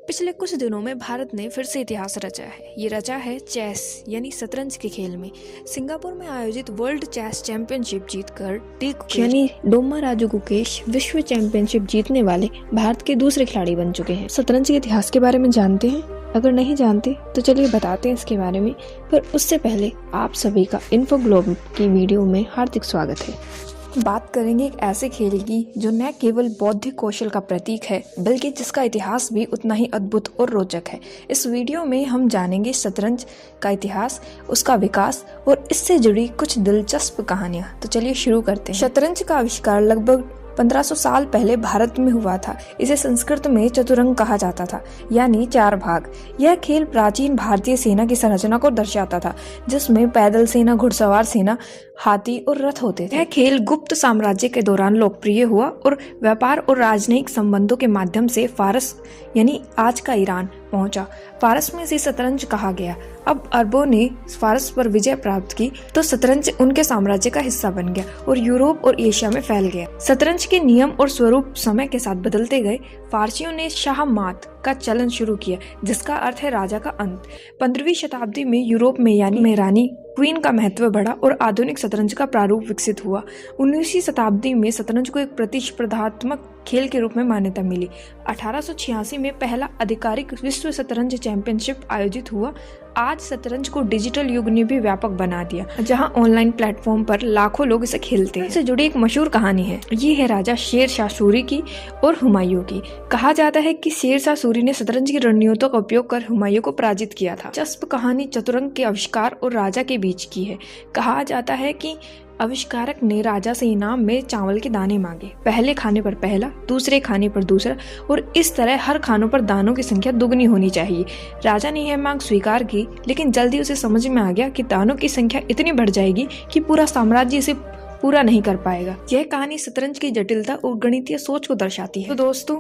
पिछले कुछ दिनों में भारत ने फिर से इतिहास रचा है। ये रचा है चेस यानी शतरंज के खेल में। सिंगापुर में आयोजित वर्ल्ड चेस चैंपियनशिप जीतकर डी गुकेश यानी डोमा राजू गुकेश विश्व चैंपियनशिप जीतने वाले भारत के दूसरे खिलाड़ी बन चुके हैं। शतरंज के इतिहास के बारे में जानते हैं? अगर नहीं जानते तो चलिए बताते हैं इसके बारे में, पर उससे पहले आप सभी का इन्फो ग्लोब की वीडियो में हार्दिक स्वागत है। बात करेंगे एक ऐसे खेल की जो न केवल बौद्धिक कौशल का प्रतीक है बल्कि जिसका इतिहास भी उतना ही अद्भुत और रोचक है। इस वीडियो में हम जानेंगे शतरंज का इतिहास, उसका विकास और इससे जुड़ी कुछ दिलचस्प कहानियां। तो चलिए शुरू करते हैं। शतरंज का आविष्कार लगभग 1500 साल पहले भारत में हुआ था। इसे संस्कृत में चतुरंग कहा जाता था, यानी चार भाग। यह खेल प्राचीन भारतीय सेना की संरचना को दर्शाता था, जिसमें पैदल सेना, घुड़सवार सेना, हाथी और रथ होते थे। यह खेल गुप्त साम्राज्य के दौरान लोकप्रिय हुआ और व्यापार और राजनयिक संबंधों के माध्यम से फारस यानी आज का ईरान पहुंचा। फारस में इसे शतरंज कहा गया। अब अरबों ने फारस पर विजय प्राप्त की तो शतरंज उनके साम्राज्य का हिस्सा बन गया और यूरोप और एशिया में फैल गया। शतरंज के नियम और स्वरूप समय के साथ बदलते गए। फारसियों ने शाहमात का चलन शुरू किया, जिसका अर्थ है राजा का अंत। 15वीं शताब्दी में यूरोप में यानी में रानी क्वीन का महत्व बढ़ा और आधुनिक शतरंज का प्रारूप विकसित हुआ। 19वीं शताब्दी में शतरंज को एक प्रतिस्पर्धात्मक खेल के रूप में मान्यता मिली। 1886 में पहला आधिकारिक विश्व शतरंज चैंपियनशिप आयोजित हुआ। आज शतरंज को डिजिटल युग ने भी व्यापक बना दिया, जहां ऑनलाइन प्लेटफॉर्म पर लाखों लोग इसे खेलते हैं। इससे जुड़ी एक मशहूर कहानी है। ये है राजा शेर शाह सूरी की और हुमायूं की। कहा जाता है कि शेर शाह सूरी ने शतरंज की रणनीतियों का उपयोग कर हुमायूं को पराजित किया था। दिलचस्प कहानी चतुरंग के आविष्कार और राजा के बीच की है। कहा जाता है कि आविष्कारक ने राजा से इनाम में चावल के दाने मांगे। पहले खाने पर पहला, दूसरे खाने पर दूसरा, और इस तरह हर खानों पर दानों की संख्या दुगनी होनी चाहिए। राजा ने यह मांग स्वीकार की, लेकिन जल्दी उसे समझ में आ गया कि दानों की संख्या इतनी बढ़ जाएगी कि पूरा साम्राज्य इसे पूरा नहीं कर पाएगा। यह कहानी शतरंज की जटिलता और गणितीय सोच को दर्शाती है। तो दोस्तों,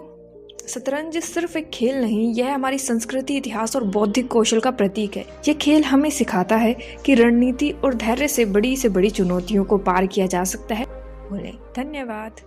शतरंज सिर्फ एक खेल नहीं, यह हमारी संस्कृति, इतिहास और बौद्धिक कौशल का प्रतीक है। यह खेल हमें सिखाता है कि रणनीति और धैर्य से बड़ी चुनौतियों को पार किया जा सकता है। धन्यवाद।